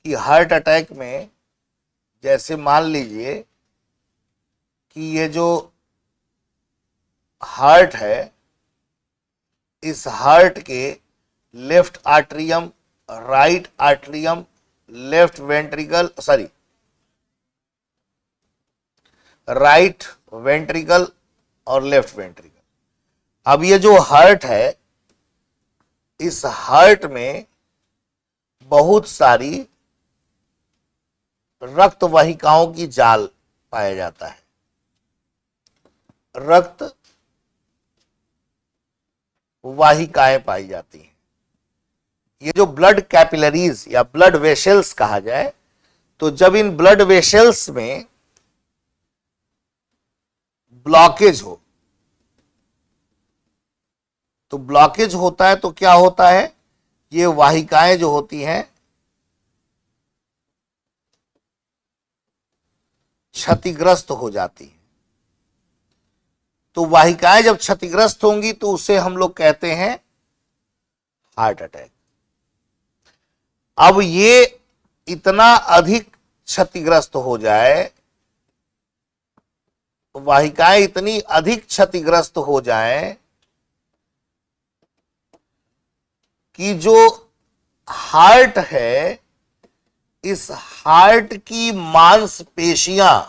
कि heart attack में जैसे मान लीजिए कि ये जो हार्ट है, इस हार्ट के left atrium, right atrium, left ventricle, sorry right ventricle और लेफ्ट वेंट्रिकल। अब ये जो हार्ट है, इस हार्ट में बहुत सारी रक्त वाहिकाओं की जाल पाया जाता है। रक्त वाहिकाएं पाई जाती हैं। ये जो ब्लड कैपिलरीज या ब्लड वेसल्स कहा जाए, तो जब इन ब्लड वेसल्स में ब्लॉकेज हो, तो ब्लॉकेज होता है तो क्या होता है, ये वाहिकाएं जो होती हैं क्षतिग्रस्त हो जाती हैं। तो वाहिकाएं जब क्षतिग्रस्त होंगी तो उसे हम लोग कहते हैं हार्ट अटैक। अब ये इतना अधिक क्षतिग्रस्त हो जाए, वाहिकाएं इतनी अधिक क्षतिग्रस्त हो जाएं कि जो हार्ट है, इस हार्ट की मांसपेशियां,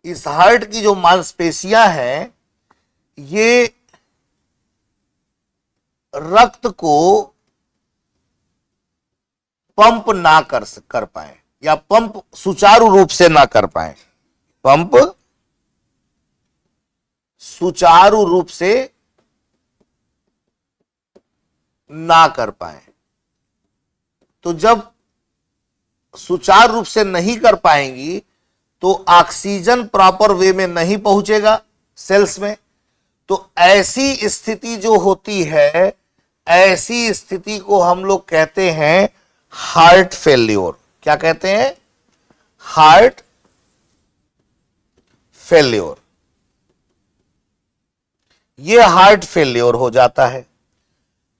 इस हार्ट की जो मांसपेशियां हैं, ये रक्त को पंप ना कर पाए, या पंप सुचारू रूप से ना कर पाए, पंप सुचारू रूप से ना कर पाए। तो जब सुचारू रूप से नहीं कर पाएंगी तो ऑक्सीजन प्रॉपर वे में नहीं पहुंचेगा सेल्स में। तो ऐसी स्थिति जो होती है, ऐसी स्थिति को हम लोग कहते हैं हार्ट फेल्योर। क्या कहते हैं? Heart failure. ये हार्ट फेल्योर हो जाता है।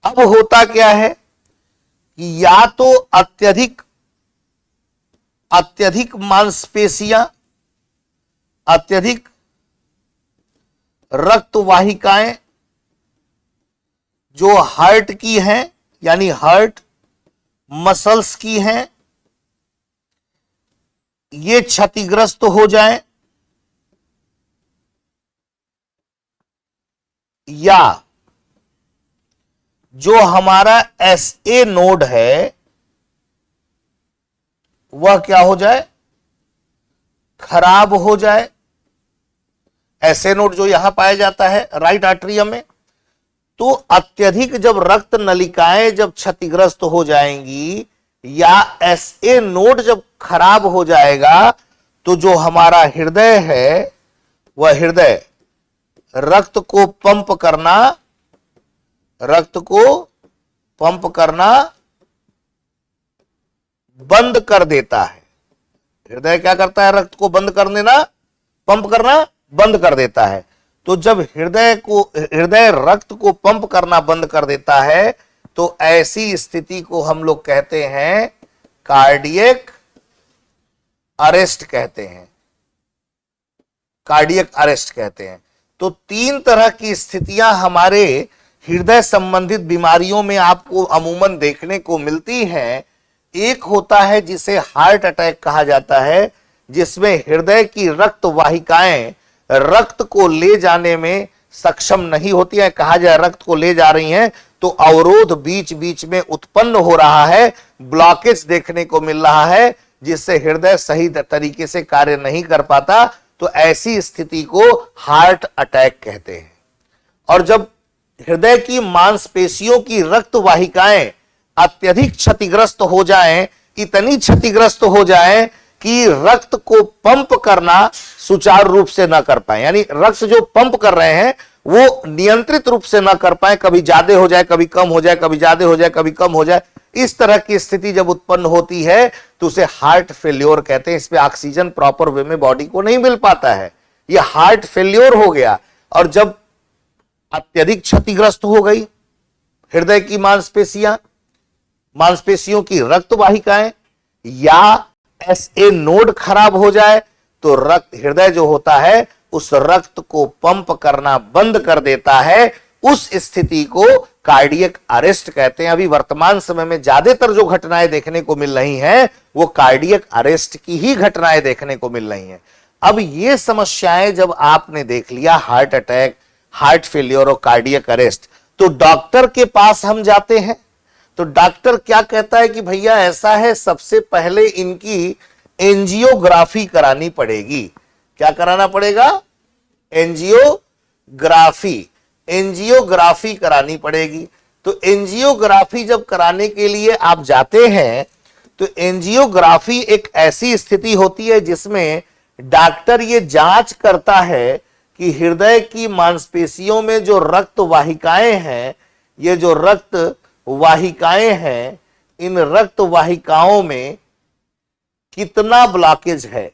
अब होता क्या है कि या तो अत्यधिक मांसपेशियां, अत्यधिक रक्त वाहिकाएं जो हार्ट की हैं, यानी हार्ट मसल्स की हैं, ये क्षतिग्रस्त हो जाएं, या जो हमारा एसए नोड है वह क्या हो जाए, खराब हो जाए। एसए नोड जो यहां पाया जाता है राइट आर्टरियम में, तो अत्यधिक जब रक्त नलिकाएं जब क्षतिग्रस्त हो जाएंगी या एसए नोड जब खराब हो जाएगा, तो जो हमारा हृदय है, वह हृदय रक्त को पंप करना बंद कर देता है। हृदय क्या करता है? रक्त को बंद कर देना, पंप करना बंद कर देता है। तो जब हृदय रक्त को पंप करना बंद कर देता है, तो ऐसी स्थिति को हम लोग कहते हैं कार्डियक अरेस्ट कहते हैं। कार्डियक अरेस्ट कहते हैं। तो तीन तरह की स्थितियां हमारे हृदय संबंधित बीमारियों में आपको अमूमन देखने को मिलती हैं। एक होता है जिसे हार्ट अटैक कहा जाता है, जिसमें हृदय की रक्त वाहिकाएं रक्त को ले जाने में सक्षम नहीं होती है। कहा जाए रक्त को ले जा रही हैं तो अवरोध बीच बीच में उत्पन्न हो रहा है, ब्लॉकेज देखने को मिल रहा है, जिससे हृदय सही तरीके से कार्य नहीं कर पाता। तो ऐसी स्थिति को हार्ट अटैक कहते हैं। और जब हृदय की मांसपेशियों की रक्त वाहिकाएं अत्यधिक क्षतिग्रस्त हो जाएं, इतनी क्षतिग्रस्त हो जाएं कि रक्त को पंप करना सुचारू रूप से ना कर पाए, यानी रक्त जो पंप कर रहे हैं वो नियंत्रित रूप से ना कर पाए, कभी ज्यादा हो जाए, कभी कम हो जाए, कभी ज्यादा हो जाए, कभी कम हो जाए। इस तरह की स्थिति जब उत्पन्न होती है तो उसे हार्ट फेल्योर कहते हैं। इसमें ऑक्सीजन प्रॉपर वे में बॉडी को नहीं मिल पाता है, यह हार्ट फेल्योर हो गया। और जब अत्यधिक क्षतिग्रस्त हो गई हृदय की मांसपेशियों की रक्त वाहिकाएं, या SA नोड खराब हो जाए तो रक्त, हृदय जो होता है उस रक्त को पंप करना बंद कर देता है। उस स्थिति को कार्डियक अरेस्ट कहते हैं। अभी वर्तमान समय में ज्यादातर जो घटनाएं देखने को मिल रही हैं वो कार्डियक अरेस्ट की ही घटनाएं देखने को मिल रही हैं। अब ये समस्याएं जब आपने देख लिया, हार्ट अटैक, हार्ट फेलियर और कार्डियक अरेस्ट, तो डॉक्टर के पास हम जाते हैं तो डॉक्टर क्या कहता है कि भैया ऐसा है, सबसे पहले इनकी एंजियोग्राफी करानी पड़ेगी। क्या कराना पड़ेगा? एंजियोग्राफी। एंजियोग्राफी करानी पड़ेगी। तो एंजियोग्राफी जब कराने के लिए आप जाते हैं तो एंजियोग्राफी एक ऐसी स्थिति होती है जिसमें डॉक्टर ये जांच करता है कि हृदय की मांसपेशियों में जो रक्त वाहिकाएं हैं, ये जो रक्त वाहिकाएं हैं, इन रक्त वाहिकाओं में कितना ब्लॉकेज है,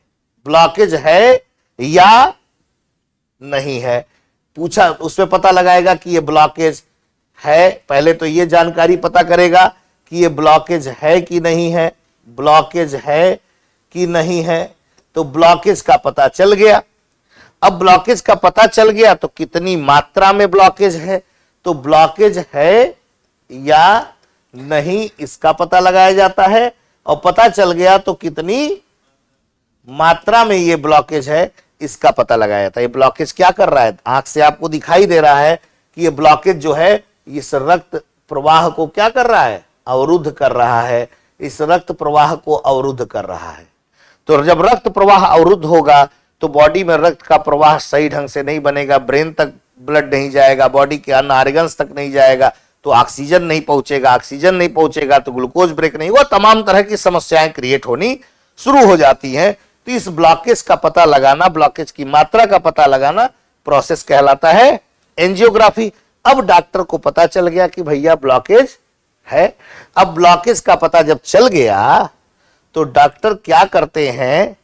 ब्लॉकेज है या नहीं है, पूछा। उसमें पता लगाएगा कि ये ब्लॉकेज है। पहले तो ये जानकारी पता करेगा कि ये ब्लॉकेज है कि नहीं है, ब्लॉकेज है कि नहीं है। तो ब्लॉकेज का पता चल गया। अब ब्लॉकेज का पता चल गया तो कितनी मात्रा में ब्लॉकेज है, तो ब्लॉकेज है या नहीं इसका पता लगाया जाता है। और पता चल गया तो कितनी मात्रा में ये ब्लॉकेज है इसका पता लगाया जाता है। ये ब्लॉकेज क्या कर रहा है? आंख से आपको दिखाई दे रहा है कि ये ब्लॉकेज जो है इस रक्त प्रवाह को क्या कर रहा है? अवरुद्ध कर रहा है। इस रक्त प्रवाह को अवरुद्ध कर रहा है। तो जब रक्त प्रवाह अवरुद्ध होगा तो बॉडी में रक्त का प्रवाह सही ढंग से नहीं बनेगा, ब्रेन तक ब्लड नहीं जाएगा, बॉडी के अन्य ऑर्गन्स तक नहीं जाएगा, तो ऑक्सीजन नहीं पहुंचेगा, ऑक्सीजन नहीं पहुंचेगा तो ग्लूकोज ब्रेक नहीं हुआ, तमाम तरह की समस्याएं क्रिएट होनी शुरू हो जाती हैं। तो इस ब्लॉकेज का पता लगाना, ब्लॉकेज की मात्रा का पता लगाना प्रोसेस कहलाता है एंजियोग्राफी। अब डॉक्टर को पता चल गया कि भैया ब्लॉकेज है। अब ब्लॉकेज का पता जब चल गया तो डॉक्टर क्या करते हैं?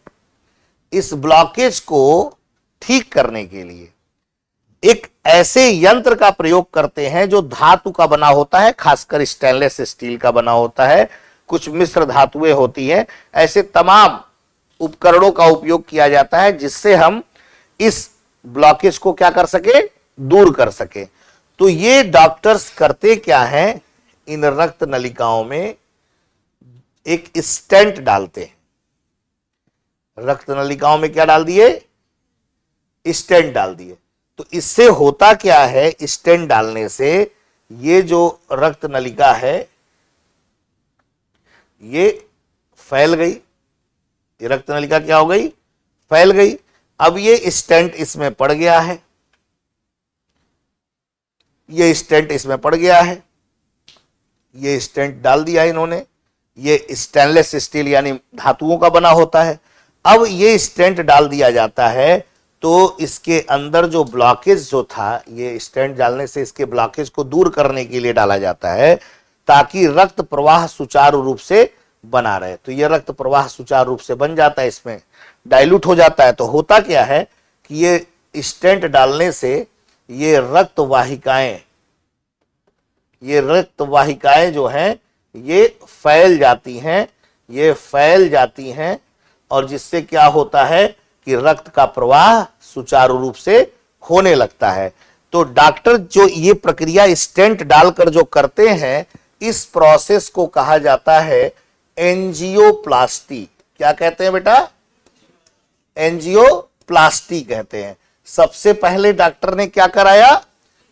इस ब्लॉकेज को ठीक करने के लिए एक ऐसे यंत्र का प्रयोग करते हैं जो धातु का बना होता है, खासकर स्टेनलेस स्टील का बना होता है, कुछ मिश्र धातुएं होती हैं। ऐसे तमाम उपकरणों का उपयोग किया जाता है जिससे हम इस ब्लॉकेज को क्या कर सके? दूर कर सके। तो ये डॉक्टर्स करते क्या हैं? इन रक्त नलिकाओं में एक स्टेंट डालते हैं। रक्त नलिकाओं में क्या डाल दिए? स्टेंट डाल दिए। तो इससे होता क्या है? स्टेंट डालने से ये जो रक्त नलिका है ये फैल गई। ये रक्त नलिका क्या हो गई? फैल गई। अब ये स्टेंट इसमें पड़ गया है, ये स्टेंट इसमें पड़ गया है, ये स्टेंट डाल दिया इन्होंने। ये स्टेनलेस स्टील यानी धातुओं का बना होता है। अब ये स्टेंट डाल दिया जाता है तो इसके अंदर जो ब्लॉकेज जो था, ये स्टेंट डालने से इसके ब्लॉकेज को दूर करने के लिए डाला जाता है ताकि रक्त प्रवाह सुचारू रूप से बना रहे। तो ये रक्त प्रवाह सुचारू रूप से बन जाता है, इसमें डाइल्यूट हो जाता है। तो होता क्या है कि ये स्टेंट डालने से ये रक्त वाहिकाएं जो हैं ये फैल जाती हैं, ये फैल जाती हैं और जिससे क्या होता है कि रक्त का प्रवाह सुचारू रूप से होने लगता है। तो डॉक्टर जो ये प्रक्रिया स्टेंट डालकर जो करते हैं, इस प्रोसेस को कहा जाता है एंजियोप्लास्टी। क्या कहते हैं बेटा? एंजियोप्लास्टी कहते हैं। सबसे पहले डॉक्टर ने क्या कराया?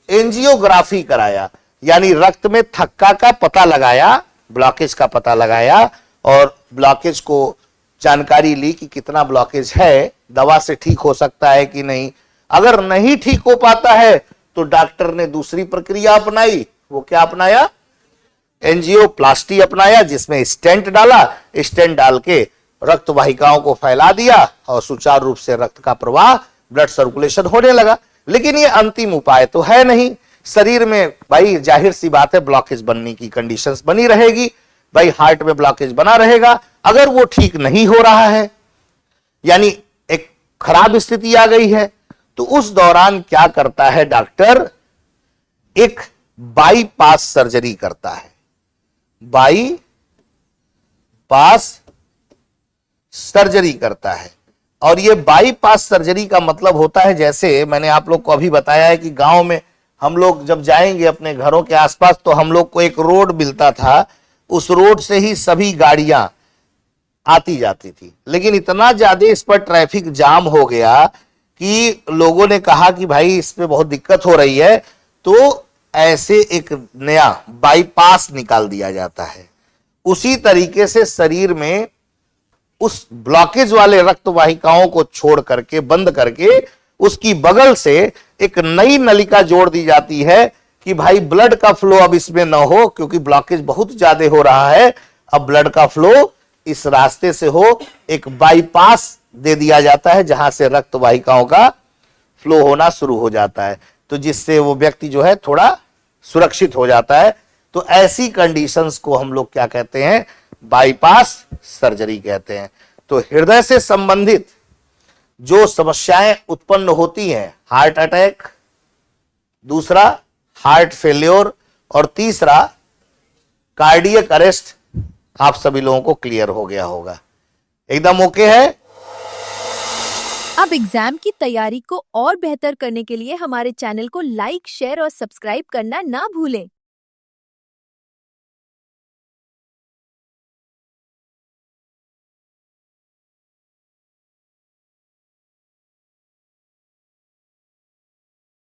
एंजियोग्राफी कराया, यानी रक्त में थक्का का पता लगाया, ब्लॉकेज का पता लगाया और ब्लॉकेज को जानकारी ली कि कितना ब्लॉकेज है, दवा से ठीक हो सकता है कि नहीं। अगर नहीं ठीक हो पाता है तो डॉक्टर ने दूसरी प्रक्रिया अपनाई। वो क्या अपनाया? एंजियोप्लास्टी अपनाया, जिसमें स्टेंट डाला, स्टेंट डाल के रक्त वाहिकाओं को फैला दिया और सुचारू रूप से रक्त का प्रवाह, ब्लड सर्कुलेशन होने लगा। लेकिन ये अंतिम उपाय तो है नहीं। शरीर में भाई जाहिर सी बात है ब्लॉकेज बनने की कंडीशंस बनी रहेगी। भाई हार्ट में ब्लॉकेज बना रहेगा। अगर वो ठीक नहीं हो रहा है, यानी एक खराब स्थिति आ गई है, तो उस दौरान क्या करता है डॉक्टर? एक बाईपास सर्जरी करता है। बाईपास सर्जरी करता है। और ये बाईपास सर्जरी का मतलब होता है, जैसे मैंने आप लोग को अभी बताया है कि गांव में हम लोग जब जाएंगे अपने घरों के आसपास तो हम लोग को एक रोड मिलता था, उस रोड से ही सभी गाड़ियां आती जाती थी। लेकिन इतना ज्यादा इस पर ट्रैफिक जाम हो गया कि लोगों ने कहा कि भाई इस पे बहुत दिक्कत हो रही है, तो ऐसे एक नया बाईपास निकाल दिया जाता है। उसी तरीके से शरीर में उस ब्लॉकेज वाले रक्त वाहिकाओं को छोड़ करके, बंद करके, उसकी बगल से एक नई नलिका जोड़ दी जाती है कि भाई ब्लड का फ्लो अब इसमें ना हो, क्योंकि ब्लॉकेज बहुत ज्यादा हो रहा है, अब ब्लड का फ्लो इस रास्ते से हो। एक बाईपास दे दिया जाता है जहां से रक्त वाहिकाओं का फ्लो होना शुरू हो जाता है, तो जिससे वो व्यक्ति जो है थोड़ा सुरक्षित हो जाता है। तो ऐसी कंडीशंस को हम लोग क्या कहते हैं, बाईपास सर्जरी कहते हैं। तो हृदय से संबंधित जो समस्याएं उत्पन्न होती हैं, हार्ट अटैक, दूसरा हार्ट फेल्योर, और तीसरा कार्डियक अरेस्ट, आप सभी लोगों को क्लियर हो गया होगा, एकदम ओके है। अब एग्जाम की तैयारी को और बेहतर करने के लिए हमारे चैनल को लाइक, शेयर और सब्सक्राइब करना ना भूलें।